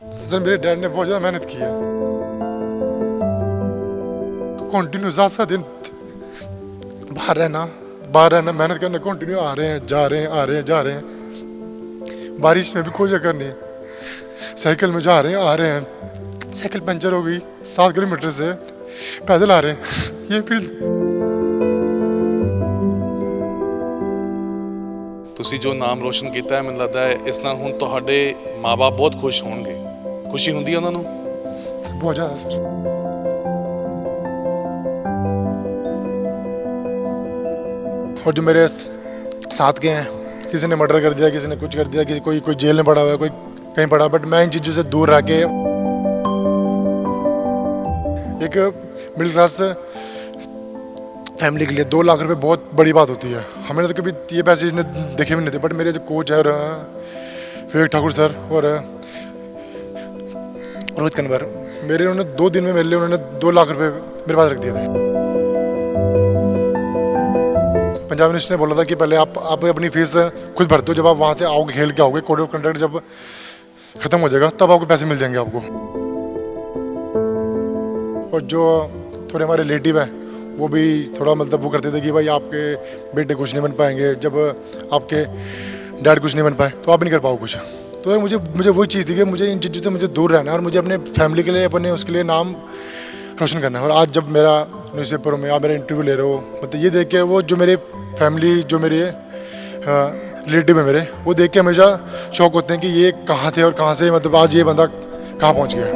Sir मेरे dad ने बहुत ज़्यादा मेहनत की है, कंटिन्यू 7-7 दिन बाहर रहना मेहनत करना, कंटिन्यू आ रहे हैं जा रहे हैं, आ रहे हैं जा रहे हैं। बारिश में भी कोई चक्कर नहीं, साइकिल में जा रहे हैं आ रहे हैं। साइकिल पंचर हो गई 7 किलोमीटर से पैदल आ रहे हैं। ये फील्ड ਤੁਸੀਂ ਜੋ ਨਾਮ ਰੋਸ਼ਨ ਕੀਤਾ ਹੈ, ਮੈਨੂੰ ਲੱਗਦਾ ਹੈ ਇਸ ਨਾਲ ਹੁਣ ਤੁਹਾਡੇ ਮਾਪੇ ਬਹੁਤ ਖੁਸ਼ ਹੋਣਗੇ। ਖੁਸ਼ੀ ਹੁੰਦੀ ਹੈ ਉਹਨਾਂ ਨੂੰ? बहुत ज़्यादा सर। और जो मेरे साथ के हैं, किसी ने मर्डर कर दिया, किसी ने कुछ कर दिया, किसी कोई जेल में पड़ा हुआ है, कोई कहीं पड़ा, बट मैं इन चीज़ों से दूर रह के एक मिडिल क्लास फैमिली के लिए 2 लाख रुपए बहुत बड़ी बात होती है। हमने तो कभी ये पैसे देखे भी नहीं थे, बट मेरे जो कोच है विवेक ठाकुर सर और रोहित कन्वर, मेरे उन्होंने 2 दिन में मेरे लिए उन्होंने 2 लाख रुपए मेरे पास रख दिए थे। पंजाब मिनिस्टर ने बोला था कि पहले आप अपनी फीस खुद भरते हो, जब आप वहाँ से आओगे खेल के आओगे, कोड ऑफ कंडक्ट जब खत्म हो जाएगा तब आपको पैसे मिल जाएंगे आपको। और जो थोड़े हमारे रिलेटिव हैं वो भी थोड़ा मतलब वो करते थे कि भाई आपके बेटे कुछ नहीं बन पाएंगे, जब आपके डैड कुछ नहीं बन पाए तो आप भी नहीं कर पाओ कुछ। तो यार मुझे वही चीज़ थी कि मुझे इन चीज़ों से मुझे दूर रहना है और मुझे अपने फैमिली के लिए अपने उसके लिए नाम रोशन करना है। और आज जब मेरा न्यूज़पेपर में आप मेरा इंटरव्यू ले रहे हो, मतलब ये देख के वो जो मेरे फैमिली जो मेरे रिलेटिव है मेरे, वो देख के हमेशा शौक होते हैं कि ये कहाँ थे और कहाँ से मतलब आज ये बंदा कहाँ पहुँच गया।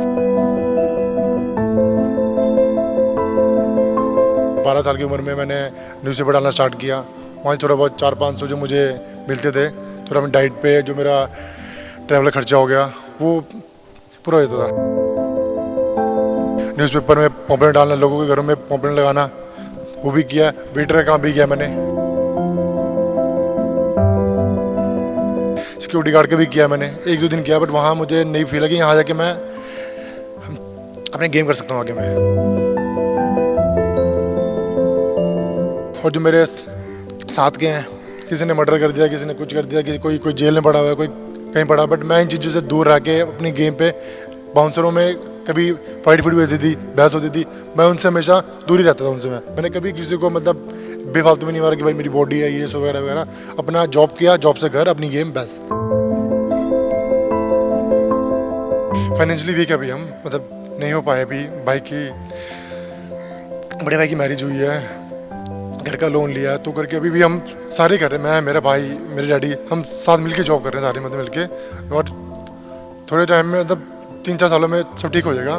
12 साल की उम्र में मैंने न्यूज़पेपर डालना स्टार्ट किया। वहाँ से थोड़ा बहुत 400-500 जो मुझे मिलते थे, थोड़ा मैं डाइट पे जो मेरा ट्रैवल खर्चा हो गया वो पूरा हो जाता था। न्यूज़पेपर में पॉम्पलेट डालना, लोगों के घरों में पॉम्पलेट लगाना, वो भी किया। वेटर का काम भी किया मैंने, सिक्योरिटी गार्ड का भी किया मैंने, 1-2 दिन किया, बट वहाँ मुझे नहीं फील है कि यहाँ जाके मैं अपने गेम कर सकता हूँ आगे मैं। और जो मेरे साथ के हैं, किसी ने मर्डर कर दिया, किसी ने कुछ कर दिया, किसी कोई जेल में पड़ा हुआ है, कोई कहीं पड़ा, बट मैं इन चीज़ों से दूर रह के अपनी गेम पे बाउंसरों में कभी फाइट भी होती थी, बहस होती थी, मैं उनसे हमेशा दूर ही रहता था उनसे। मैंने कभी किसी को मतलब बेफालतू में नहीं मारा कि भाई मेरी बॉडी है ये सो वगैरह वगैरह। अपना जॉब किया, जॉब से घर, अपनी गेम बस। फाइनेंशियली वीक है अभी हम, मतलब नहीं हो पाए अभी। भाई की बड़े भाई की मैरिज हुई है, घर का लोन लिया है, तो करके अभी भी हम सारे कर रहे हैं, मैं, मेरा भाई, मेरे डैडी, हम साथ मिलके जॉब कर रहे हैं सारे, मतलब मिलके। और थोड़े टाइम में मतलब 3-4 सालों में सब ठीक हो जाएगा।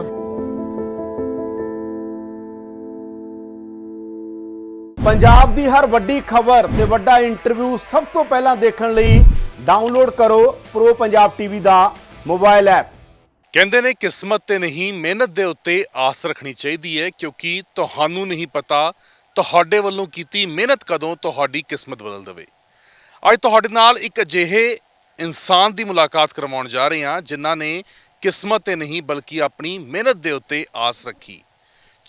ਪੰਜਾਬ ਦੀ ਹਰ ਵੱਡੀ ਖਬਰ ਤੇ ਵੱਡਾ ਇੰਟਰਵਿਊ ਸਭ ਤੋਂ ਪਹਿਲਾਂ ਦੇਖਣ ਲਈ ਡਾਊਨਲੋਡ ਕਰੋ ਪ੍ਰੋ ਪੰਜਾਬ ਟੀਵੀ ਦਾ ਮੋਬਾਈਲ ਐਪ। ਕਹਿੰਦੇ ਨੇ ਕਿਸਮਤ ਤੇ ਨਹੀਂ ਮਿਹਨਤ ਦੇ ਉੱਤੇ ਆਸ ਰੱਖਣੀ ਚਾਹੀਦੀ ਹੈ, ਕਿਉਂਕਿ ਤੁਹਾਨੂੰ ਨਹੀਂ ਪਤਾ ਤੁਹਾਡੇ ਵੱਲੋਂ ਕੀਤੀ ਮਿਹਨਤ ਕਦੋਂ ਤੁਹਾਡੀ ਕਿਸਮਤ ਬਦਲ ਦੇਵੇ। ਅੱਜ ਤੁਹਾਡੇ ਨਾਲ ਇੱਕ ਅਜਿਹੇ ਇਨਸਾਨ ਦੀ ਮੁਲਾਕਾਤ ਕਰਵਾਉਣ ਜਾ ਰਹੇ ਹਾਂ ਜਿਨ੍ਹਾਂ ਨੇ ਕਿਸਮਤ ਤੇ ਨਹੀਂ ਬਲਕਿ ਆਪਣੀ ਮਿਹਨਤ ਦੇ ਉੱਤੇ ਆਸ ਰੱਖੀ।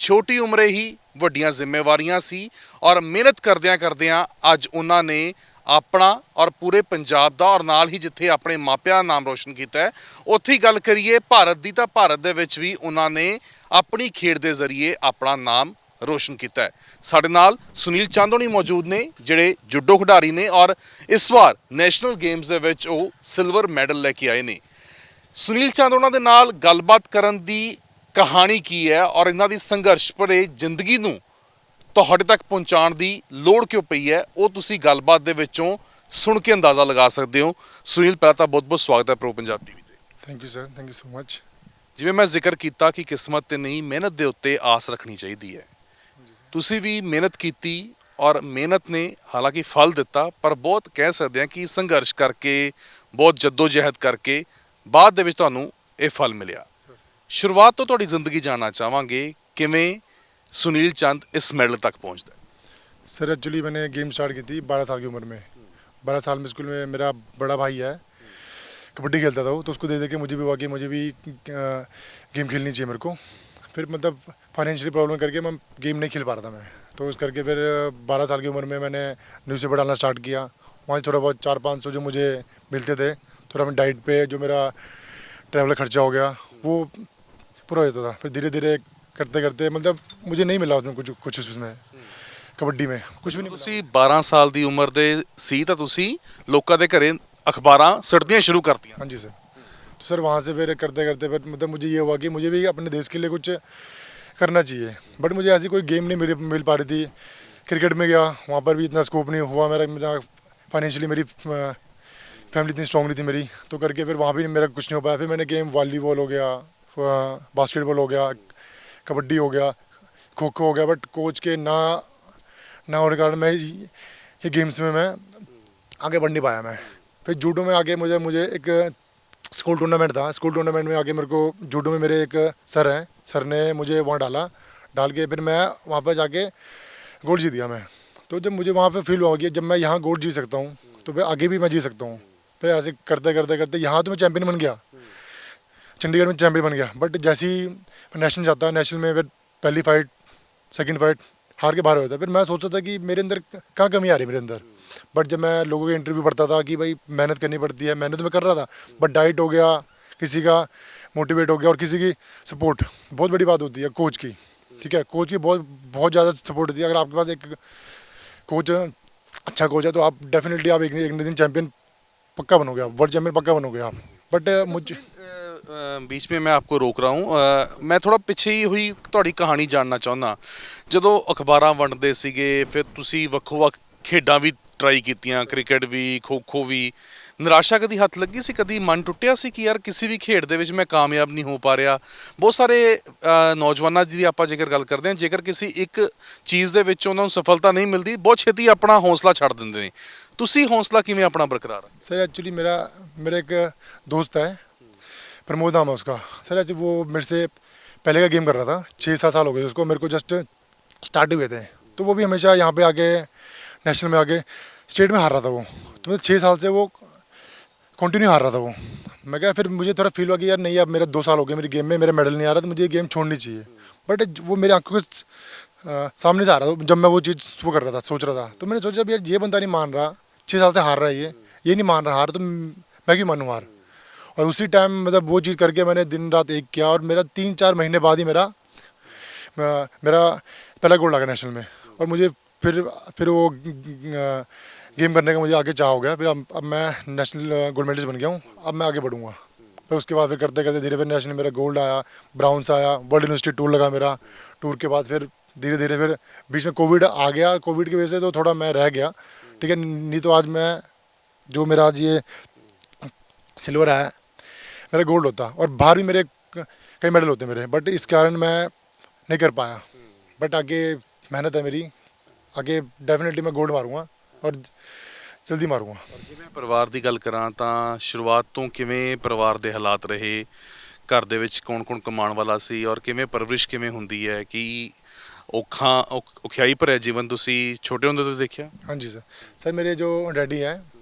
ਛੋਟੀ ਉਮਰੇ ਹੀ ਵੱਡੀਆਂ ਜ਼ਿੰਮੇਵਾਰੀਆਂ ਸੀ ਔਰ ਮਿਹਨਤ ਕਰਦਿਆਂ ਕਰਦਿਆਂ ਅੱਜ ਉਹਨਾਂ ਨੇ ਆਪਣਾ ਔਰ ਪੂਰੇ ਪੰਜਾਬ ਦਾ ਔਰ ਨਾਲ ਹੀ ਜਿੱਥੇ ਆਪਣੇ ਮਾਪਿਆਂ ਦਾ ਨਾਮ ਰੋਸ਼ਨ ਕੀਤਾ ਹੈ, ਉੱਥੇ ਹੀ ਗੱਲ ਕਰੀਏ ਭਾਰਤ ਦੀ, ਤਾਂ ਭਾਰਤ ਦੇ ਵਿੱਚ ਵੀ ਉਹਨਾਂ ਨੇ ਆਪਣੀ ਖੇਡ ਦੇ ਜ਼ਰੀਏ ਆਪਣਾ ਨਾਮ ਰੋਸ਼ਨ ਕੀਤਾ ਹੈ। ਸਾਡੇ ਨਾਲ ਸੁਨੀਲ ਚੰਦ ਹੋਣੀ ਮੌਜੂਦ ਨੇ ਜਿਹੜੇ ਜੁੱਡੋ ਖਿਡਾਰੀ ਨੇ ਔਰ ਇਸ ਵਾਰ ਨੈਸ਼ਨਲ ਗੇਮਸ ਦੇ ਵਿੱਚ ਉਹ ਸਿਲਵਰ ਮੈਡਲ ਲੈ ਕੇ ਆਏ ਨੇ। ਸੁਨੀਲ ਚੰਦ ਉਹਨਾਂ ਦੇ ਨਾਲ ਗੱਲਬਾਤ ਕਰਨ ਦੀ ਕਹਾਣੀ ਕੀ ਹੈ ਔਰ ਇਹਨਾਂ ਦੀ ਸੰਘਰਸ਼ ਭਰੇ ਜ਼ਿੰਦਗੀ ਨੂੰ ਤੁਹਾਡੇ ਤੱਕ ਪਹੁੰਚਾਉਣ ਦੀ ਲੋੜ ਕਿਉਂ ਪਈ ਹੈ, ਉਹ ਤੁਸੀਂ ਗੱਲਬਾਤ ਦੇ ਵਿੱਚੋਂ ਸੁਣ ਕੇ ਅੰਦਾਜ਼ਾ ਲਗਾ ਸਕਦੇ ਹੋ। ਸੁਨੀਲ, ਪਹਿਲਾਂ ਤਾਂ ਬਹੁਤ ਬਹੁਤ ਸਵਾਗਤ ਹੈ ਪ੍ਰੋ ਪੰਜਾਬ ਟੀਵੀ ਤੇ। Thank you sir, thank you so much. ਜਿਵੇਂ ਮੈਂ ਜ਼ਿਕਰ ਕੀਤਾ ਕਿ ਕਿਸਮਤ ਤੇ ਨਹੀਂ ਮਿਹਨਤ ਦੇ ਉੱਤੇ ਆਸ ਰੱਖਣੀ ਚਾਹੀਦੀ ਹੈ, ਤੁਸੀਂ ਵੀ ਮਿਹਨਤ ਕੀਤੀ ਔਰ ਮਿਹਨਤ ਨੇ ਹਾਲਾਂਕਿ ਫਲ ਦਿੱਤਾ, ਪਰ ਬਹੁਤ ਕਹਿ ਸਕਦੇ ਹਾਂ ਕਿ ਸੰਘਰਸ਼ ਕਰਕੇ, ਬਹੁਤ ਜੱਦੋ-ਜਹਿਦ ਕਰਕੇ ਬਾਅਦ ਦੇ ਵਿੱਚ ਤੁਹਾਨੂੰ ਇਹ ਫਲ ਮਿਲਿਆ। शुरुआत तो थोड़ी जिंदगी जानना चाहेंगे, किवें सुनील चंद इस मेडल तक पहुंचता है? सर एक्चुअली मैंने गेम स्टार्ट की थी 12 साल की उम्र में। 12 साल में स्कूल में मेरा बड़ा भाई है, कबड्डी खेलता था वो, तो उसको दे के मुझे भी हुआ कि मुझे भी गेम खेलनी चाहिए मेरे को। फिर मतलब फाइनेंशियली प्रॉब्लम करके मैं गेम नहीं खेल पा रहा था मैं, तो उस करके फिर 12 साल की उम्र में मैंने न्यूज़पेपर डालना स्टार्ट किया। वहाँ से थोड़ा बहुत 400-500 जो मुझे मिलते थे, थोड़ा मैं डाइट पे जो मेरा ट्रैवल खर्चा हो गया, वो पूरा हो जाता था। फिर धीरे धीरे करते करते मतलब मुझे नहीं मिला उसमें कुछ कुछ उसमें कबड्डी में कुछ भी नहीं मिला। ਤੁਸੀਂ 12 ਸਾਲ ਦੀ ਉਮਰ ਦੇ ਸੀ ਤਾਂ ਤੁਸੀਂ ਲੋਕਾਂ ਦੇ ਘਰੇ ਅਖਬਾਰਾਂ ਸੜਦੀਆਂ ਸ਼ੁਰੂ ਕਰਤੀਆਂ। हाँ जी सर। तो सर वहाँ से फिर करते करते फिर मतलब मुझे ये हुआ कि मुझे भी अपने देश के लिए कुछ करना चाहिए, बट मुझे ऐसी कोई गेम नहीं मिल पा रही थी। क्रिकेट में गया, वहाँ पर भी इतना स्कोप नहीं हुआ मेरा फाइनेंशियली मेरी फैमिली इतनी स्ट्रॉन्ग नहीं थी मेरी, तो करके फिर वहाँ भी मेरा कुछ नहीं हो पाया। फिर मैंने गेम वॉलीबॉल हो गया, बास्केटबॉल हो गया, कबड्डी हो गया, खो खो हो गया, बट कोच के ना होने के कारण मैं ये गेम्स में मैं आगे बढ़ नहीं पाया मैं। फिर जूडो में आगे मुझे एक स्कूल टूर्नामेंट था, स्कूल टूर्नामेंट में आगे मेरे को जूडो में मेरे एक सर हैं, सर ने मुझे वहाँ डाल के फिर मैं वहाँ पर जाके गोल्ड जीत गया मैं। तो जब मुझे वहाँ पे फील हुआ कि जब मैं यहाँ गोल्ड जीत सकता हूँ तो फिर आगे भी मैं जीत सकता हूँ। फिर ऐसे करते करते करते यहाँ तो मैं चैम्पियन बन गया, चंडीगढ़ में चैम्पियन बन गया, बट जैसे ही नेशनल जाता, नेशनल में फिर पहली फाइट सेकंड फाइट हार के बाहर होता। फिर मैं सोचता था कि मेरे अंदर कहाँ कमी आ रही है मेरे अंदर, बट जब मैं लोगों के इंटरव्यू पढ़ता था कि भाई मेहनत करनी पड़ती है, मेहनत तो मैं कर रहा था, बट डाइट हो गया, किसी का मोटिवेट हो गया, और किसी की सपोर्ट बहुत बड़ी बात होती है कोच की। ठीक है, कोच की बहुत ज़्यादा सपोर्ट होती है। अगर आपके पास एक कोच अच्छा कोच है तो आप डेफिनेटली आप एक दिन चैंपियन पक्का बनोगे, आप वर्ल्ड चैंपियन पक्का बनोगे आप। बट मुझे बीच में मैं आपको रोक रहा हूँ, मैं ਥੋੜਾ ਪਿੱਛੇ ਹੀ ਹੋਈ ਤੁਹਾਡੀ ਕਹਾਣੀ ਜਾਣਨਾ ਚਾਹੁੰਦਾ। ਜਦੋਂ ਅਖਬਾਰਾਂ ਵੰਡਦੇ ਸੀਗੇ ਫਿਰ ਤੁਸੀਂ ਵੱਖੋ-ਵੱਖ ਖੇਡਾਂ ਵੀ ਟਰਾਈ ਕੀਤੀਆਂ, ਕ੍ਰਿਕਟ ਵੀ, ਖੋ-ਖੋ ਵੀ, ਨਿਰਾਸ਼ਾ ਕਦੀ ਹੱਥ ਲੱਗੀ ਸੀ, ਕਦੀ ਮਨ ਟੁੱਟਿਆ ਸੀ ਕਿ ਯਾਰ ਕਿਸੇ ਵੀ ਖੇਡ ਦੇ ਵਿੱਚ ਮੈਂ ਕਾਮਯਾਬ ਨਹੀਂ ਹੋ ਪਾ ਰਿਹਾ? ਬਹੁਤ ਸਾਰੇ ਨੌਜਵਾਨਾਂ ਦੀ ਆਪਾਂ ਜੇਕਰ ਗੱਲ ਕਰਦੇ ਹਾਂ, ਜੇਕਰ ਕਿਸੇ ਇੱਕ ਚੀਜ਼ ਦੇ ਵਿੱਚ ਉਹਨਾਂ ਨੂੰ ਸਫਲਤਾ ਨਹੀਂ ਮਿਲਦੀ ਬਹੁਤ ਛੇਤੀ ਆਪਣਾ ਹੌਸਲਾ ਛੱਡ ਦਿੰਦੇ ਨੇ। ਤੁਸੀਂ ਹੌਸਲਾ ਕਿਵੇਂ ਆਪਣਾ ਬਰਕਰਾਰ? सर एक्चुअली मेरा एक दोस्त है, प्रमोद नाम है उसका। सर एक्चुअली वो मेरे से पहले का गेम कर रहा था, 6-7 साल हो गए उसको, मेरे को जस्ट स्टार्ट हुए थे। तो वो भी हमेशा यहाँ पे आके नेशनल में आके स्टेट में हार रहा था वो, तो मतलब 6 साल से वो कंटिन्यू हार रहा था वो। मैं क्या, फिर मुझे थोड़ा फील हुआ कि यार नहीं, अब मेरा 2 साल हो गए मेरी गेम में, मेरा मेडल नहीं आ रहा, तो मुझे ये गेम छोड़नी चाहिए। बट वो मेरी आंखों के सामने से आ रहा था जब मैं वो चीज़ वो कर रहा था, सोच रहा था। तो मैंने सोचा यार ये बंदा नहीं मान रहा, 6 साल से हार रहा है, ये नहीं मान रहा हार, तो मैं क्यों मानूँ हार। और उसी टाइम मतलब वो चीज़ करके मैंने दिन रात एक किया, और मेरा 3-4 महीने बाद ही मेरा पहला गोल्ड आ गया नेशनल में। और मुझे फिर वो गेम करने का मुझे आगे चाह हो गया। फिर अब मैं नेशनल गोल्ड मेडलिस्ट बन गया हूँ, अब मैं आगे बढ़ूँगा। फिर उसके बाद फिर करते करते धीरे फिर नेशनल मेरा गोल्ड आया, ब्राउन्स आया, वर्ल्ड यूनिवर्सिटी टूर लगा मेरा। टूर के बाद फिर धीरे धीरे फिर बीच में कोविड आ गया, कोविड की वजह से तो थोड़ा मैं रह गया। ठीक है, नहीं तो आज मैं जो मेरा आज ये सिल्वर है मेरा गोल्ड होता, और बाहर भी मेरे कई मेडल होते मेरे, बट इस कारण मैं नहीं कर पाया। बट आगे मेहनत है मेरी, आगे डेफिनेटली मैं गोल्ड मारूंगा और जल्दी मारूंगा। ਜਿਵੇਂ ਪਰਿਵਾਰ ਦੀ ਗੱਲ ਕਰਾਂ ਤਾਂ ਸ਼ੁਰੂਆਤ ਤੋਂ ਕਿਵੇਂ ਪਰਿਵਾਰ ਦੇ ਹਾਲਾਤ ਰਹੇ, ਘਰ ਦੇ ਵਿੱਚ ਕੌਣ-ਕੌਣ ਕਮਾਉਣ ਵਾਲਾ ਸੀ, ਔਰ ਕਿਵੇਂ ਪਰਵਰਿਸ਼ ਕਿਵੇਂ ਹੁੰਦੀ ਹੈ ਕਿ ਔਖਿਆਈ ਭਰਿਆ ਜੀਵਨ ਤੁਸੀਂ ਛੋਟੇ ਹੁੰਦੇ ਤੋਂ ਦੇਖਿਆ? हाँ जी सर मेरे जो डैडी हैं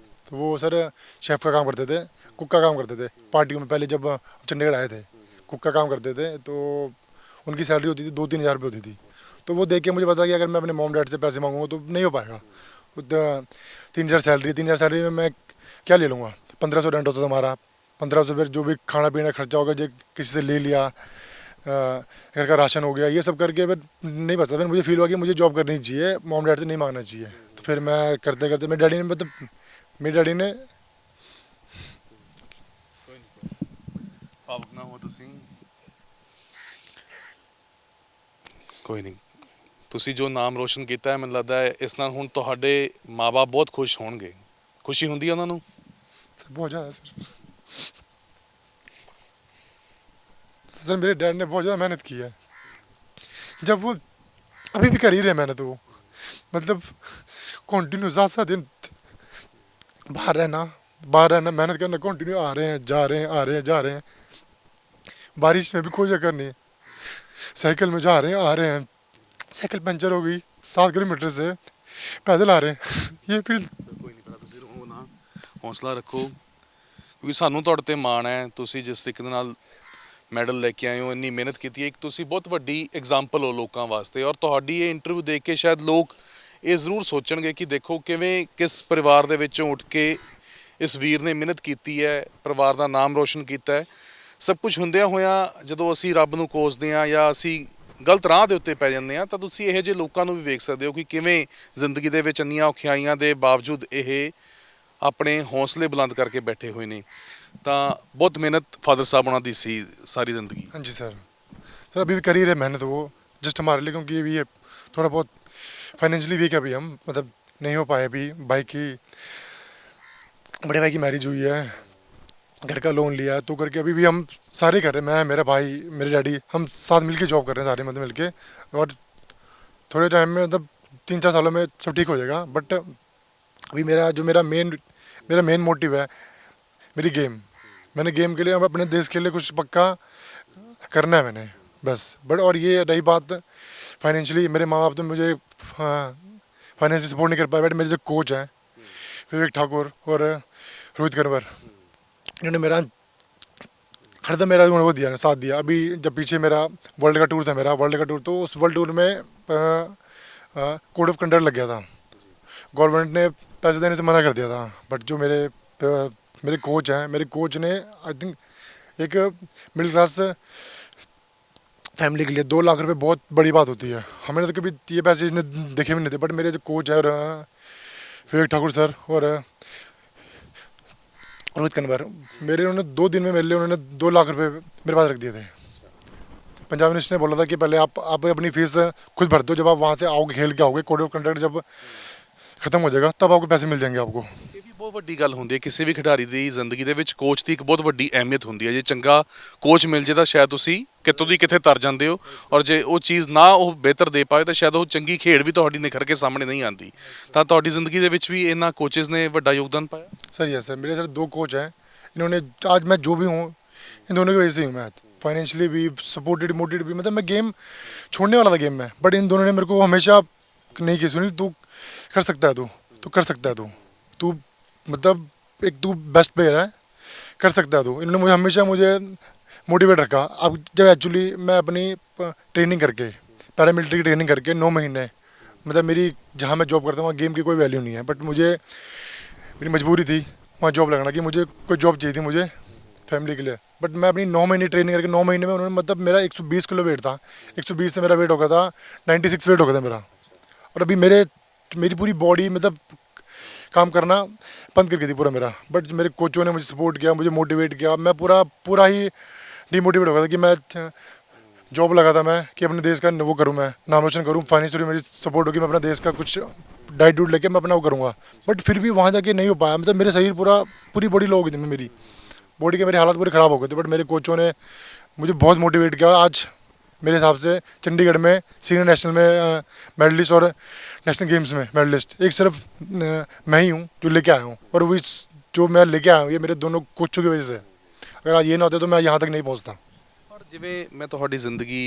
तो वो सर शेफ़ का काम करते थे, कुक का काम करते थे। पार्टियों में पहले जब चंडीगढ़ आए थे कुक का काम करते थे, तो उनकी सैलरी होती थी 2-3 हज़ार रुपये होती थी। तो वो देख के मुझे पता कि अगर मैं अपने मॉम डैड से पैसे मांगूंगा तो नहीं हो पाएगा। 3,000 सैलरी में मैं क्या ले लूँगा? 1,500 रेंट होता था हमारा, 1,500 फिर जो भी खाना पीना खर्चा होगा जो किसी से ले लिया, घर का राशन हो गया, ये सब करके फिर नहीं बचा। फिर मुझे फील हुआ कि मुझे जॉब करनी चाहिए, मॉम डैड से नहीं मांगना चाहिए। तो फिर मैं करते करते मेरे डैडी ने ਭਾਵੁਕ ਨਾ ਹੋ ਤੁਸੀਂ, ਕੋਈ ਨਹੀਂ। ਤੁਸੀਂ ਜੋ ਨਾਮ ਰੋਸ਼ਨ ਕੀਤਾ ਹੈ ਮੈਨੂੰ ਲੱਗਦਾ ਹੈ ਇਸ ਨਾਲ ਹੁਣ ਤੁਹਾਡੇ ਮਾਪੇ ਬਹੁਤ ਖੁਸ਼ ਹੋਣਗੇ। ਖੁਸ਼ੀ ਹੁੰਦੀ ਹੈ ਉਹਨਾਂ ਨੂੰ? सर बहुत ज़्यादा सर मेरे डैड ने बहुत ज़्यादा मेहनत की है, जब वो अभी भी कर ही रहे मेहनत, वो मतलब कंटिन्यू 7-7 दिन बाहर रहना मेहनत करना, कंटिन्यू आ रहे हैं जा रहे हैं। बारिश में भी कोई चक्कर नहीं, साइकिल में जा रहे हैं आ रहे हैं। साइकिल पंचर हो गई 7 किलोमीटर से पैदल आ रहे हैं। ये फील ਕੋਈ ਨਹੀਂ, ਤੁਸੀਂ ਰੋ ਨਾ, ਹੌਸਲਾ ਰੱਖੋ, ਕਿਉਂਕਿ ਸਾਨੂੰ ਤੁਹਾਡੇ ਤੇ ਮਾਣ ਹੈ। ਤੁਸੀਂ ਜਿਸ ਤਰੀਕੇ ਦੇ ਨਾਲ ਮੈਡਲ ਲੈ ਕੇ ਆਏ ਹੋ, ਇੰਨੀ ਮਿਹਨਤ ਕੀਤੀ ਹੈ, ਇੱਕ ਤੁਸੀਂ ਬਹੁਤ ਵੱਡੀ ਐਗਜ਼ਾਮਪਲ ਹੋ ਲੋਕਾਂ ਵਾਸਤੇ। ਔਰ ਤੁਹਾਡੀ ਇਹ ਇੰਟਰਵਿਊ ਦੇਖ ਕੇ ਸ਼ਾਇਦ ਲੋਕ ਇਹ ਜ਼ਰੂਰ ਸੋਚਣਗੇ ਕਿ ਦੇਖੋ ਕਿਵੇਂ ਕਿਸ ਪਰਿਵਾਰ ਦੇ ਵਿੱਚੋਂ ਉੱਠ ਕੇ ਇਸ ਵੀਰ ਨੇ ਮਿਹਨਤ ਕੀਤੀ ਹੈ, ਪਰਿਵਾਰ ਦਾ ਨਾਮ ਰੋਸ਼ਨ ਕੀਤਾ ਹੈ। ਸਭ ਕੁਝ ਹੁੰਦਿਆਂ ਹੋਇਆਂ ਜਦੋਂ ਅਸੀਂ ਰੱਬ ਨੂੰ ਕੋਸਦੇ ਹਾਂ ਜਾਂ ਅਸੀਂ ਗਲਤ ਰਾਹ ਦੇ ਉੱਤੇ ਪੈ ਜਾਂਦੇ ਹਾਂ ਤਾਂ ਤੁਸੀਂ ਇਹੋ ਜਿਹੇ ਲੋਕਾਂ ਨੂੰ ਵੀ ਵੇਖ ਸਕਦੇ ਹੋ ਕਿ ਕਿਵੇਂ ਜ਼ਿੰਦਗੀ ਦੇ ਵਿੱਚ ਇੰਨੀਆਂ ਔਖਿਆਈਆਂ ਦੇ ਬਾਵਜੂਦ ਇਹ ਆਪਣੇ ਹੌਸਲੇ ਬੁਲੰਦ ਕਰਕੇ ਬੈਠੇ ਹੋਏ ਨੇ। ਤਾਂ ਬਹੁਤ ਮਿਹਨਤ ਫਾਦਰ ਸਾਹਿਬ ਉਹਨਾਂ ਦੀ ਸੀ ਸਾਰੀ ਜ਼ਿੰਦਗੀ। हाँ जी सर अभी भी कर ही रहे मेहनत वो जस्ट हमारे लिए, क्योंकि अभी ये थोड़ा बहुत फाइनेंशियली वीक है अभी, हम मतलब नहीं हो पाए अभी। भाई की बड़े भाई की मैरिज हुई है, घर का लोन लिया है, तो करके अभी भी हम सारे कर रहे हैं, मैं मेरा भाई मेरे डैडी हम साथ मिलके जॉब कर रहे हैं सारे, मतलब मिलके। और थोड़े टाइम में मतलब 3-4 सालों में सब ठीक हो जाएगा। बट अभी मेरा मेन मोटिव है मेरी गेम। मैंने गेम के लिए अपने देश के लिए कुछ पक्का करना है मैंने, बस। बट और ये रही बात फाइनेंशियली, मेरे माँ बाप तो मुझे फाइनेंशियली सपोर्ट नहीं कर पाए। बट मेरे जो कोच हैं विवेक ठाकुर और रोहित कंवर, इन्होंने मेरा हरदम मेरा वो दिया, साथ दिया। अभी जब पीछे मेरा वर्ल्ड का टूर था, तो उस वर्ल्ड टूर में कोड ऑफ कंडक्ट लग गया था, गवर्नमेंट ने पैसे देने से मना कर दिया था। बट जो मेरे कोच हैं, मेरे कोच ने आई थिंक एक मिडिल क्लास फैमिली के लिए 2 लाख रुपए बहुत बड़ी बात होती है। हमने तो कभी ये पैसे देखे भी नहीं थे। बट मेरे जो कोच है विवेक ठाकुर सर और रोहित कंवर, उन्होंने 2 दिन में मेरे लिए उन्होंने 2 लाख रुपए मेरे पास रख दिए थे। पंजाब मिनिस्टर ने बोला था कि पहले आप अपनी फीस खुद भर दो, जब आप वहाँ से आओगे खेल के आओगे, कोड ऑफ कंडक्ट जब खत्म हो जाएगा तब आपको पैसे मिल जाएंगे आपको। ਇਹ ਵੀ ਬਹੁਤ ਵੱਡੀ ਗੱਲ ਹੁੰਦੀ ਹੈ ਕਿਸੇ ਵੀ ਖਿਡਾਰੀ ਦੀ ਜ਼ਿੰਦਗੀ ਦੇ ਵਿੱਚ। ਕੋਚ ਦੀ ਇੱਕ ਬਹੁਤ ਵੱਡੀ ਅਹਿਮੀਅਤ ਹੁੰਦੀ ਹੈ। ਜੇ ਚੰਗਾ ਕੋਚ ਮਿਲ ਜੇ ਤਾਂ ਸ਼ਾਇਦ ਤੁਸੀਂ ਕਿਤੋਂ ਦੀ ਕਿੱਥੇ ਤਰ ਜਾਂਦੇ ਹੋ, ਔਰ ਜੇ ਉਹ ਚੀਜ਼ ਨਾ ਉਹ ਬਿਹਤਰ ਦੇ ਪਾਏ ਤਾਂ ਸ਼ਾਇਦ ਉਹ ਚੰਗੀ ਖੇਡ ਵੀ ਤੁਹਾਡੀ ਨਿਖਰ ਕੇ ਸਾਹਮਣੇ ਨਹੀਂ ਆਉਂਦੀ। ਤਾਂ ਤੁਹਾਡੀ ਜ਼ਿੰਦਗੀ ਦੇ ਵਿੱਚ ਵੀ ਇਹਨਾਂ ਕੋਚਿਸ ਨੇ ਵੱਡਾ ਯੋਗਦਾਨ ਪਾਇਆ। सर यस सर, मेरे सर 2 कोच हैं, इन्होंने आज मैं जो भी हूँ इन दोनों की वजह से हूँ। मैं फाइनेंशियली भी सपोर्टेड मोटिवेटेड भी, मतलब मैं गेम छोड़ने वाला था गेम में। बट इन दोनों ने मेरे को हमेशा नहीं की, सुनील तू कर सकता है, तू कर सकता है, तू मतलब एक तू बेस्ट प्लेयर है, कर सकता है तू। इन्होंने मुझे हमेशा मोटिवेट रखा। अब जब एक्चुअली मैं अपनी ट्रेनिंग करके, पैरामिलिट्री की ट्रेनिंग करके 9 महीने, मतलब मेरी जहाँ मैं जॉब करता हूँ वहाँ गेम की कोई वैल्यू नहीं है। बट मुझे मेरी मजबूरी थी वहाँ जॉब लगाना कि मुझे कोई जॉब चाहिए थी मुझे फैमिली के लिए। बट मैं अपनी 9 महीने ट्रेनिंग करके 9 महीने में उन्होंने, मतलब मेरा 120 किलो वेट था, 120 से मेरा वेट हो गया था 96 वेट हो गया था मेरा। और अभी मेरी पूरी बॉडी मतलब काम करना बंद कर गई थी पूरा मेरा। बट मेरे कोचों ने मुझे सपोर्ट किया, मुझे मोटिवेट किया। मैं पूरा ही डिमोटिवेट हो गया था कि मैं जॉब लगा था मैं कि अपने देश का वो करूँ, मैं नाम रोशन करूँ। फाइनेंशियली मेरी सपोर्ट होगी, मैं अपना देश का कुछ डाइट डूट लेके मैं अपना वो करूँगा। बट फिर भी वहाँ जाके नहीं हो पाया। मतलब मेरे शरीर पूरी बॉडी लो हो गई थी, मेरी बॉडी के मेरे हालात पूरे ख़राब हो गए थे। बट मेरे कोचों ने मुझे बहुत मोटिवेट किया। आज मेरे हिसाब से चंडीगढ़ में सीनियर नेशनल में मेडलिस्ट और नेशनल गेम्स में मेडलिस्ट एक सिर्फ मैं ही हूँ जो लेके आया हूँ। और वो जो मैं लेके आया हूँ ये मेरे दोनों कोचों की वजह से। अगर आज ये ना होते तो मैं यहाँ तक नहीं पहुँचता। ਔਰ ਜਿਵੇਂ ਮੈਂ ਤੁਹਾਡੀ ਜ਼ਿੰਦਗੀ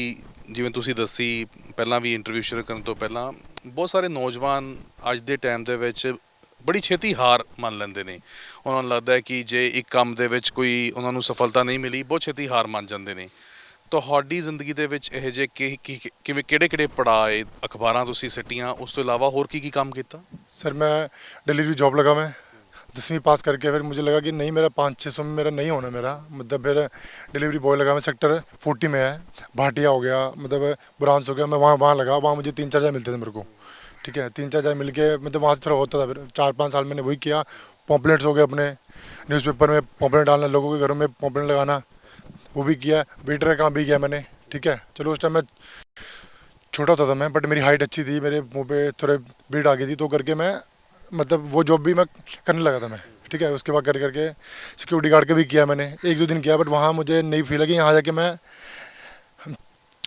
ਜਿਵੇਂ ਤੁਸੀਂ ਦੱਸੀ ਪਹਿਲਾਂ ਵੀ ਇੰਟਰਵਿਊ ਸ਼ੁਰੂ ਕਰਨ ਤੋਂ ਪਹਿਲਾਂ, ਬਹੁਤ ਸਾਰੇ ਨੌਜਵਾਨ ਅੱਜ ਦੇ ਟਾਈਮ ਦੇ ਵਿੱਚ ਬੜੀ ਛੇਤੀ ਹਾਰ ਮੰਨ ਲੈਂਦੇ ਨੇ। ਉਹਨਾਂ ਨੂੰ ਲੱਗਦਾ ਹੈ ਕਿ ਜੇ ਇੱਕ ਕੰਮ ਦੇ ਵਿੱਚ ਕੋਈ ਉਹਨਾਂ ਨੂੰ ਸਫਲਤਾ ਨਹੀਂ ਮਿਲੀ, ਬਹੁਤ ਛੇਤੀ ਹਾਰ ਮੰਨ ਜਾਂਦੇ ਨੇ। ਤੁਹਾਡੀ ਜ਼ਿੰਦਗੀ ਦੇ ਵਿੱਚ ਇਹ ਜੇ ਕਿਵੇਂ ਕਿਹੜੇ ਪੜਾਅ ਆਏ, ਅਖਬਾਰਾਂ ਤੁਸੀਂ ਸਿੱਟੀਆਂ, ਉਸ ਤੋਂ ਇਲਾਵਾ ਹੋਰ ਕੀ ਕੰਮ ਕੀਤਾ? सर मैं डिलीवरी जॉब लगा, मैं 10वीं पास करके फिर मुझे लगा कि नहीं मेरा 500-600 में मेरा नहीं होना मेरा, मतलब फिर डिलीवरी बॉय लगा। मैं सेक्टर 40 में है, भाटिया हो गया, मतलब बुरांस हो गया, मैं वहाँ लगा। वहाँ मुझे 3-4 हज़ार मिलते थे मेरे को, ठीक है। 3-4 हज़ार मिल के मतलब वहाँ से थोड़ा होता था। फिर 4-5 साल मैंने वही किया। पॉम्पलेट्स हो गए, अपने न्यूज़पेपर में पॉम्पलेट डालना, लोगों के घरों में पॉम्पलेट लगाना, वो भी किया। वेटर का काम भी किया मैंने, ठीक है। चलो उस टाइम मैं छोटा होता था मैं, बट मेरी हाइट अच्छी थी, मेरे मुंह पे थोड़े ब्रीड आ गई थी, तो करके मैं मतलब वो जॉब भी मैं करने लगा था मैं, ठीक है। उसके बाद करके सिक्योरिटी गार्ड का भी किया मैंने, 1-2 दिन किया। बट वहाँ मुझे नहीं फील लगी यहाँ जाके मैं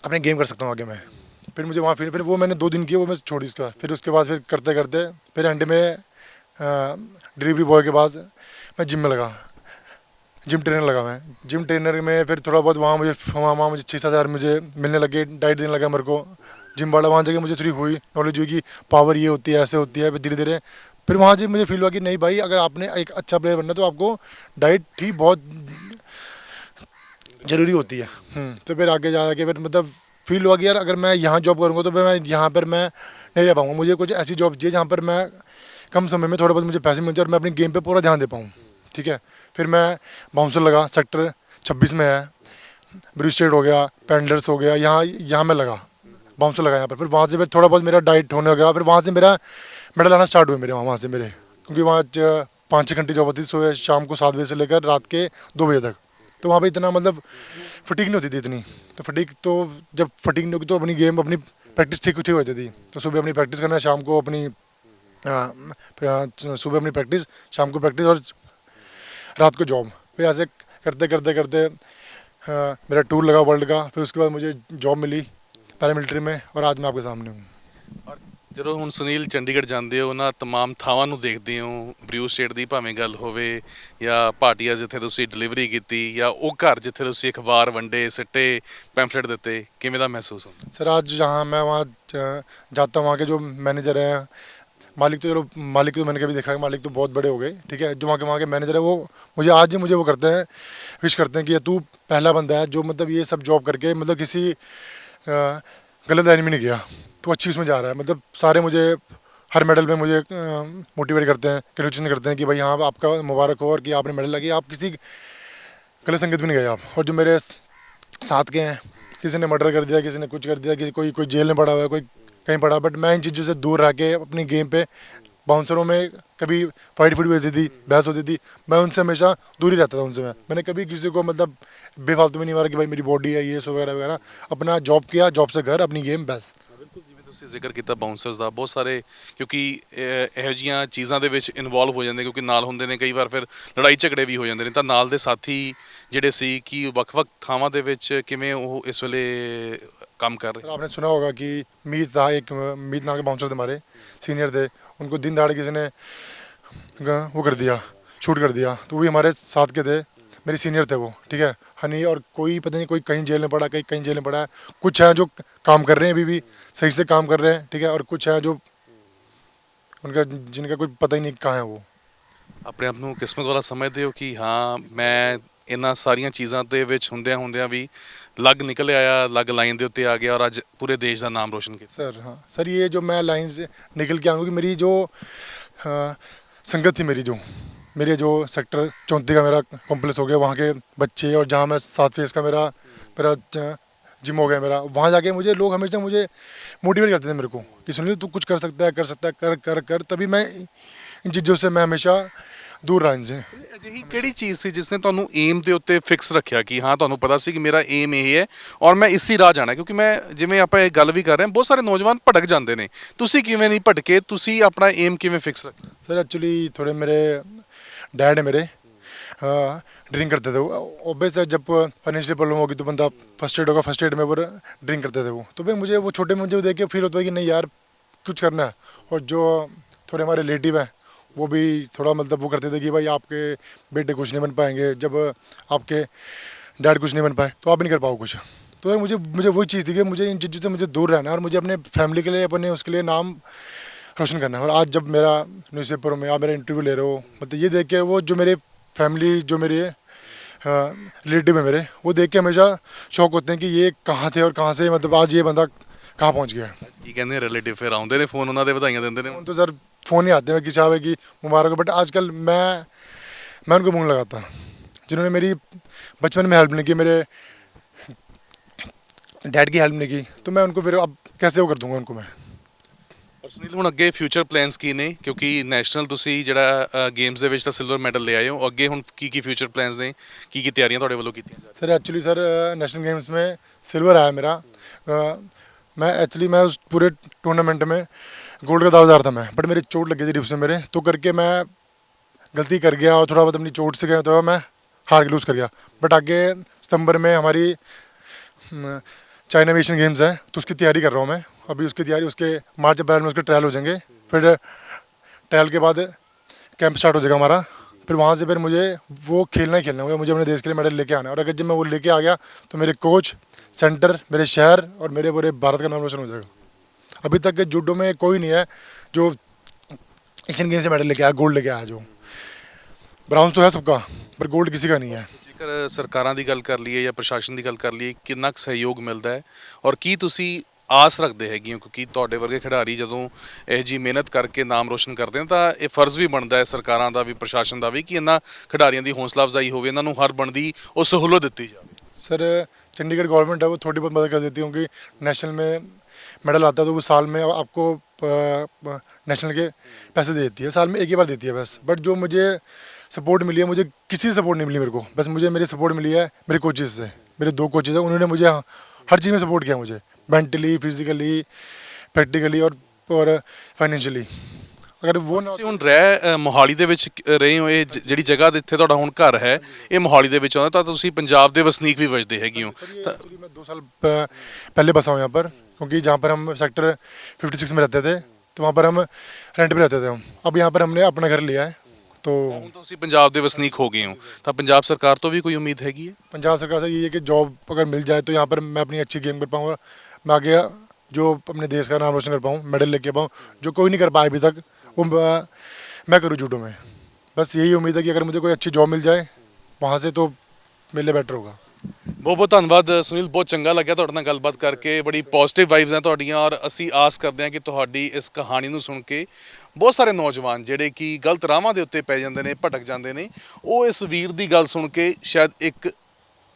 अपने गेम कर सकता हूँ आगे मैं। फिर मुझे वहाँ फिर वो मैंने 2 दिन किए, वो मैं छोड़ी उसका। फिर उसके बाद फिर करते करते फिर एंड में डिलीवरी बॉय के पास मैं जिम में लगा, जिम ट्रेनर लगा मैं। जिम ट्रेनर में फिर थोड़ा बहुत वहाँ मुझे 6-7 हज़ार मुझे मिलने लगे, डाइट देने लगा मेरे को जिम वाला। वहाँ जाके मुझे थोड़ी हुई नॉलेज हुई कि पावर ये होती है, ऐसे होती है। फिर धीरे धीरे फिर वहाँ से मुझे फील हुआ कि नहीं भाई, अगर आपने एक अच्छा प्लेयर बनना है तो आपको डाइट ही बहुत ज़रूरी होती है। तो फिर आगे जा के फिर मतलब फील हुआ कि यार अगर मैं यहाँ जॉब करूँगा तो फिर मैं यहाँ पर मैं नहीं रह पाऊँगा। मुझे कुछ ऐसी जॉब चाहिए जहाँ पर मैं कम समय में थोड़ा बहुत मुझे पैसे मिल जाए और मैं अपनी गेम पे पूरा ध्यान दे पाऊँ, ठीक है। फिर मैं बाउंसर लगा, सेक्टर 26 में है, ब्रू स्टेट हो गया, पेंडलर्स हो गया, यहाँ मैं लगा, बाउंसर लगा यहाँ पर। फिर वहाँ से फिर थोड़ा बहुत मेरा डाइट होने लगा, फिर वहाँ से मेरा मेडल आना स्टार्ट हुए मेरे वहाँ से मेरे, क्योंकि वहाँ 5-6 घंटे जॉब होती थी, सुबह शाम को 7 बजे से लेकर रात के 2 बजे तक। तो वहाँ पे इतना मतलब फटीक नहीं होती थी इतनी, तो फटीक तो जब फटीक नहीं होगी तो अपनी गेम अपनी प्रैक्टिस ठीक ठीक हो जाती थी। तो सुबह अपनी प्रैक्टिस करना, शाम को अपनी सुबह अपनी प्रैक्टिस, शाम को प्रैक्टिस और रात को जॉब। फिर ऐसे करते करते करते मेरा टूर लगा वर्ल्ड का, फिर उसके बाद मुझे जॉब मिली पैरामिलिट्री में, और आज मैं आपके सामने हूँ। ਜਦੋਂ ਹੁਣ ਸੁਨੀਲ ਚੰਡੀਗੜ੍ਹ ਜਾਂਦੇ ਹੋ ਉਹਨਾਂ तमाम ਥਾਵਾਂ ਨੂੰ ਦੇਖਦੇ ਹੋ, ਬਰੂ ਸਟੇਟ ਦੀ ਭਾਵੇਂ ਗੱਲ ਹੋਵੇ ਜਾਂ ਭਾਟੀਆ ਜਿੱਥੇ ਤੁਸੀਂ ਡਿਲੀਵਰੀ ਕੀਤੀ, ਜਾਂ ਉਹ ਘਰ ਜਿੱਥੇ ਤੁਸੀਂ ਅਖਬਾਰ ਵੰਡੇ, ਸਿੱਟੇ, ਪੈਂਫਲੇਟ ਦਿੱਤੇ, ਕਿਵੇਂ ਦਾ ਮਹਿਸੂਸ ਹੁੰਦਾ? सर आज जहाँ मैं वहाँ जाता हूँ, वहाँ के जो मैनेजर हैं, मालिक तो चलो, मालिक तो मैंने कभी देखा है, मालिक तो बहुत बड़े हो गए, ठीक है, जो वहाँ के मैनेजर है वो मुझे आज ही मुझे वो करते हैं, विश करते हैं कि ये तू पहला बंदा है जो मतलब ये सब जॉब करके मतलब किसी गलत लाइन में नहीं गया, तो अच्छी उसमें जा रहा है। मतलब सारे मुझे हर मेडल में मुझे मोटिवेट करते हैं, कंग्रेचुलेशन करते हैं कि भाई हाँ आपका मुबारक हो, और कि आपने मेडल लगी, आप किसी गलत संगत में नहीं गए आप। और जो मेरे साथ के हैं, किसी ने मर्डर कर दिया, किसी ने कुछ कर दिया, किसी कोई जेल में पड़ा हुआ है, कोई कहीं पड़ा, बट मैं इन चीज़ों से दूर रह के अपनी गेम पे, बाउंसरों में कभी फाइट भी होती थी, बहस होती थी, मैं उनसे हमेशा दूर ही रहता था उनसे। मैंने कभी किसी को मतलब बेफालतू में नहीं मारा कि भाई मेरी बॉडी है ये सो वगैरह वगैरह, अपना जॉब किया, जॉब से घर, अपनी गेम, बस। ਬਿਲਕੁਲ, ਜਿਵੇਂ ਤੁਸੀਂ ਜ਼ਿਕਰ ਕੀਤਾ ਬਾਉਂਸਰਸ ਦਾ, ਬਹੁਤ ਸਾਰੇ ਕਿਉਂਕਿ ਇਹੋ ਜਿਹੀਆਂ ਚੀਜ਼ਾਂ ਦੇ ਵਿੱਚ ਇਨਵੋਲਵ ਹੋ ਜਾਂਦੇ, ਕਿਉਂਕਿ ਨਾਲ ਹੁੰਦੇ ਨੇ, ਕਈ ਵਾਰ ਫਿਰ ਲੜਾਈ ਝਗੜੇ ਵੀ ਹੋ ਜਾਂਦੇ ਨੇ। ਤਾਂ ਨਾਲ ਦੇ ਸਾਥੀ ਜਿਹੜੇ ਸੀ ਕਿ ਵੱਖ-ਵੱਖ ਥਾਵਾਂ ਦੇ ਵਿੱਚ ਕਿਵੇਂ ਉਹ ਇਸ ਵੇਲੇ काम कर रहे हैं? आपने सुना होगा कि मीत था, एक मीत नाम के बाउंसर थे हमारे, सीनियर थे, उनको दिन दहाड़े किसी ने वो कर दिया, शूट कर दिया, तो वो भी हमारे साथ के थे, मेरे सीनियर थे वो, ठीक है, हनी। और कोई पता नहीं, कोई कहीं जेल में पड़ा, कहीं जेल में पड़ा है, कुछ हैं जो काम कर रहे हैं अभी भी सही से काम कर रहे हैं, ठीक है, और कुछ हैं जो उनका जिनका कोई पता ही नहीं कहाँ है वो। ਆਪਣੇ ਆਪ ਨੂੰ ਕਿਸਮਤ ਵਾਲਾ ਸਮਝਦੇ ਹੋ ਕਿ ਹਾਂ ਮੈਂ ਇਹਨਾਂ ਸਾਰੀਆਂ ਚੀਜ਼ਾਂ ਦੇ ਵਿੱਚ ਹੁੰਦਿਆਂ ਵੀ ਲੱਗ ਨਿਕਲ ਆਇਆ, ਲੱਗ ਲਾਈਨ ਦੇ ਉੱਤੇ आ गया और आज पूरे देश का नाम रोशन किया? सर हाँ सर, ये जो मैं लाइन से निकल के आऊँगा कि मेरी जो संगत थी, मेरे जो सेक्टर 34 का मेरा कॉम्प्लेक्स हो गया, वहाँ के बच्चे, और जहाँ मैं 7 फेज़ का मेरा जिम हो गया मेरा, वहाँ जाके मुझे लोग हमेशा मुझे मोटिवेट करते थे मेरे को कि सुनील तू कुछ कर सकता है, कर कर कर। तभी मैं इन चीज़ों से मैं हमेशा दूर रहा इनसे। ਅਜਿਹੀ ਕਿਹੜੀ ਚੀਜ਼ ਸੀ ਜਿਸਨੇ ਤੁਹਾਨੂੰ ਏਮ ਦੇ ਉੱਤੇ ਫਿਕਸ ਰੱਖਿਆ ਕਿ ਹਾਂ ਤੁਹਾਨੂੰ ਪਤਾ ਸੀ ਕਿ ਮੇਰਾ ਏਮ ਇਹ ਹੈ ਔਰ ਮੈਂ ਇਸੇ ਰਾਹ ਜਾਣਾ? ਕਿਉਂਕਿ ਮੈਂ ਜਿਵੇਂ ਆਪਾਂ ਇਹ ਗੱਲ ਵੀ ਕਰ ਰਹੇ ਹਾਂ, ਬਹੁਤ ਸਾਰੇ ਨੌਜਵਾਨ ਭਟਕ ਜਾਂਦੇ ਨੇ, ਤੁਸੀਂ ਕਿਵੇਂ ਨਹੀਂ ਭਟਕੇ, ਤੁਸੀਂ ਆਪਣਾ ਏਮ ਕਿਵੇਂ ਫਿਕਸ ਰੱਖਿਆ? सर एक्चुअली थोड़े मेरे डैड है मेरे ड्रिंक करते थे वो, ऑब्वियस है जब फाइनेंशियल प्रॉब्लम होगी तो बंदा फर्स्ट एड होगा, फर्स्ट एड में वो ड्रिंक करते थे वो, तो भाई मुझे वो छोटे मुझे देख के फील होता है कि नहीं यार कुछ करना है। और जो थोड़े हमारे रिलेटिव हैं वो भी थोड़ा मतलब वो करते थे कि भाई आपके बेटे कुछ नहीं बन पाएंगे, जब आपके डैड कुछ नहीं बन पाए तो आप भी नहीं कर पाओ कुछ। तो यार मुझे वही चीज़ थी कि मुझे इन चीज़ों से मुझे दूर रहना है, और मुझे अपने फैमिली के लिए, अपने उसके लिए नाम रोशन करना है। और आज जब मेरा न्यूज़पेपर में आप मेरा इंटरव्यू ले रहे हो, मतलब ये देख के वो जो मेरे फैमिली, जो मेरे रिलेटिव है मेरे, वो देख के हमेशा शौक होते हैं कि ये कहाँ थे और कहाँ से मतलब आज ये बंदा कहाँ पहुँच गया। ਕੀ ਕਹਿੰਦੇ ਰਿਲੇਟਿਵ ਫਿਰ ਆਉਂਦੇ ਨੇ ਫੋਨ, ਉਹਨਾਂ ਦੇ ਵਧਾਈਆਂ ਦਿੰਦੇ ਨੇ? तो सर फ़ोन ही आते हैं कि साहब है कि मुबारक हो, बट आजकल मैं उनको मुँह लगाता, जिन्होंने मेरी बचपन में हेल्प नहीं की, मेरे डैड की हेल्प नहीं की, तो मैं उनको फिर अब कैसे वो कर दूंगा उनको मैं। ਔਰ ਸੁਨੀਲ ਹੁਣ ਅੱਗੇ ਫਿਊਚਰ ਪਲਾਨਸ ਕੀ ਨੇ? ਕਿਉਂਕਿ ਨੈਸ਼ਨਲ ਤੁਸੀਂ ਜਿਹੜਾ ਗੇਮਸ ਦੇ ਵਿੱਚ ਤਾਂ ਸਿਲਵਰ ਮੈਡਲ ਲੈ ਆਏ ਹੋ, ਅੱਗੇ ਹੁਣ ਕੀ ਫਿਊਚਰ ਪਲਾਨਸ ਨੇ, ਕੀ ਤਿਆਰੀਆਂ ਤੁਹਾਡੇ ਵੱਲੋਂ ਕੀਤੀਆਂ ਜਾ sir actually sir national games में सिल्वर आया मेरा, मैं उस पूरे टूर्नामेंट में गोल्ड का दावेदार था मैं, बट मेरी चोट लग गई थी रिब्स में मेरे, तो करके मैं गलती कर गया और थोड़ा बहुत अपनी चोट से गया, तो मैं हार के लूज़ कर गया। बट आगे सितंबर में हमारी चाइना में एशियन गेम्स है, तो उसकी तैयारी कर रहा हूँ मैं अभी, उसकी तैयारी, उसके मार्च अप्रैल में उसके ट्रायल हो जाएंगे, फिर ट्रायल के बाद कैंप स्टार्ट हो जाएगा हमारा, फिर वहाँ से फिर मुझे वो खेलना ही खेलना होगा, मुझे अपने देश के लिए मेडल लेके आना है। और अगर जब मैं वो लेके आ गया तो मेरे कोच, सेंटर, मेरे शहर और मेरे पूरे भारत का नाम रोशन हो जाएगा। अभी तक के जूडो में कोई नहीं है जो एशियन गेम्स से मेडल लेके आया, गोल्ड लेके आया। जो ब्राउन्स तो है सबका, पर गोल्ड किसी का नहीं है। ਜੇਕਰ ਸਰਕਾਰਾਂ ਦੀ ਗੱਲ ਕਰ ਲਈਏ ਜਾਂ ਪ੍ਰਸ਼ਾਸਨ ਦੀ ਗੱਲ ਕਰ ਲਈਏ, ਕਿੰਨਾ ਕੁ ਸਹਿਯੋਗ ਮਿਲਦਾ ਹੈ ਔਰ ਕੀ ਤੁਸੀਂ ਆਸ ਰੱਖਦੇ ਹੈਗੇ ਹੋ? ਕਿਉਂਕਿ ਤੁਹਾਡੇ ਵਰਗੇ ਖਿਡਾਰੀ ਜਦੋਂ ਇਹ ਜੀ ਮਿਹਨਤ ਕਰਕੇ ਨਾਮ ਰੋਸ਼ਨ ਕਰਦੇ ਨੇ ਤਾਂ ਇਹ ਫਰਜ਼ ਵੀ ਬਣਦਾ ਹੈ ਸਰਕਾਰਾਂ ਦਾ ਵੀ, ਪ੍ਰਸ਼ਾਸਨ ਦਾ ਵੀ, ਕਿ ਇਹਨਾਂ ਖਿਡਾਰੀਆਂ ਦੀ ਹੌਸਲਾ ਅਫਜ਼ਾਈ ਹੋਵੇ, ਇਹਨਾਂ ਨੂੰ ਹਰ ਬਣਦੀ ਉਹ ਸਹੂਲਤ ਦਿੱਤੀ ਜਾਵੇ। सर चंडीगढ़ गवर्नमेंट है वो थोड़ी बहुत मदद कर देती है, क्योंकि नेशनल में मेडल आता है तो वो साल में आपको नेशनल के पैसे दे देती है, साल में एक ही बार देती है बस। बट जो मुझे सपोर्ट मिली है, मुझे किसी से सपोर्ट नहीं मिली मेरे को, बस मुझे मेरी सपोर्ट मिली है मेरे कोचेज़ से। मेरे 2 कोचेज़ हैं, उन्होंने मुझे हर चीज़ में सपोर्ट किया, मुझे मेंटली, फिजिकली, प्रैक्टिकली और फाइनेंशियਲੀ। अगर वो ना ਤੁਸੀਂ ਹੁਣ ਰਹਿ ਮੋਹਾਲੀ ਦੇ ਵਿੱਚ ਰਹੇ ਹੋ, ਇਹ ਜਿਹੜੀ ਜਗ੍ਹਾ ਦੇ ਇੱਥੇ ਤੁਹਾਡਾ ਹੁਣ ਘਰ ਹੈ ਇਹ ਮੋਹਾਲੀ ਦੇ ਵਿੱਚ ਆਉਂਦਾ, ਤਾਂ ਤੁਸੀਂ ਪੰਜਾਬ ਦੇ ਵਸਨੀਕ ਵੀ ਵਜਦੇ ਹੈਗੇ ਹੋ। ਤਾਂ एक्चुअली मैं 2 साल पहले बसा हूँ यहाँ पर, क्योंकि जहाँ पर हम सेक्टर 56 में रहते थे तो वहाँ पर हम रेंट पे रहते थे हम। अब यहाँ पर हमने अपना घर लिया है, तो ਹੁਣ ਤੁਸੀਂ ਪੰਜਾਬ ਦੇ ਵਸਨੀਕ ਹੋ ਗਏ ਹੋ, ਤਾਂ ਪੰਜਾਬ ਸਰਕਾਰ ਤੋਂ ਵੀ ਕੋਈ ਉਮੀਦ ਹੈਗੀ ਹੈ? पंजाब सरकार से यही है कि जॉब अगर मिल जाए तो यहाँ पर मैं अपनी अच्छी गेम कर पाऊँ और मैं आगे जो अपने देश का नाम रोशन कर पाऊँ, मेडल लेके पाऊँ, जो कोई नहीं कर पाया अभी तक, वो मैं करूँ जूडो में। बस यही उम्मीद है कि अगर मुझे कोई अच्छी जॉब मिल जाए वहाँ से तो मेरे लिए बेटर होगा। ਬਹੁਤ ਬਹੁਤ ਧੰਨਵਾਦ ਸੁਨੀਲ, ਬਹੁਤ ਚੰਗਾ ਲੱਗਿਆ ਤੁਹਾਡੇ ਨਾਲ ਗੱਲਬਾਤ ਕਰਕੇ, ਬੜੀ ਪੋਜ਼ਿਟਿਵ ਵਾਈਬਸ ਨੇ ਤੁਹਾਡੀਆਂ, ਔਰ ਅਸੀਂ ਆਸ ਕਰਦੇ ਹਾਂ ਕਿ ਤੁਹਾਡੀ ਇਸ ਕਹਾਣੀ ਨੂੰ ਸੁਣ ਕੇ ਬਹੁਤ ਸਾਰੇ ਨੌਜਵਾਨ ਜਿਹੜੇ ਕਿ ਗਲਤ ਰਾਹਾਂ ਦੇ ਉੱਤੇ ਪੈ ਜਾਂਦੇ ਨੇ, ਭਟਕ ਜਾਂਦੇ ਨੇ, ਉਹ ਇਸ ਵੀਰ ਦੀ ਗੱਲ ਸੁਣ ਕੇ ਸ਼ਾਇਦ ਇੱਕ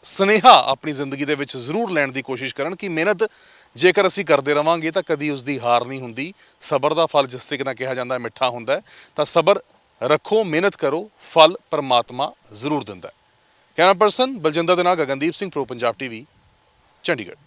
ਸੁਨੇਹਾ ਆਪਣੀ ਜ਼ਿੰਦਗੀ ਦੇ ਵਿੱਚ ਜ਼ਰੂਰ ਲੈਣ ਦੀ ਕੋਸ਼ਿਸ਼ ਕਰਨ ਕਿ ਮਿਹਨਤ ਜੇਕਰ ਅਸੀਂ ਕਰਦੇ ਰਵਾਂਗੇ ਤਾਂ ਕਦੀ ਉਸ ਦੀ ਹਾਰ ਨਹੀਂ ਹੁੰਦੀ। ਸਬਰ ਦਾ ਫਲ ਜਿਸ ਤਰੀਕੇ ਨਾਲ ਕਿਹਾ ਜਾਂਦਾ ਹੈ ਮਿੱਠਾ ਹੁੰਦਾ ਹੈ, ਤਾਂ ਸਬਰ ਰੱਖੋ, ਮਿਹਨਤ ਕਰੋ, ਫਲ ਪਰਮਾਤਮਾ ਜ਼ਰੂਰ ਦਿੰਦਾ ਹੈ। ਕੈਮਰਾ ਪਰਸਨ ਬਲਜਿੰਦਰ ਦੇ ਨਾਲ ਗਗਨਦੀਪ ਸਿੰਘ, ਪ੍ਰੋ ਪੰਜਾਬ ਟੀਵੀ, ਚੰਡੀਗੜ੍ਹ।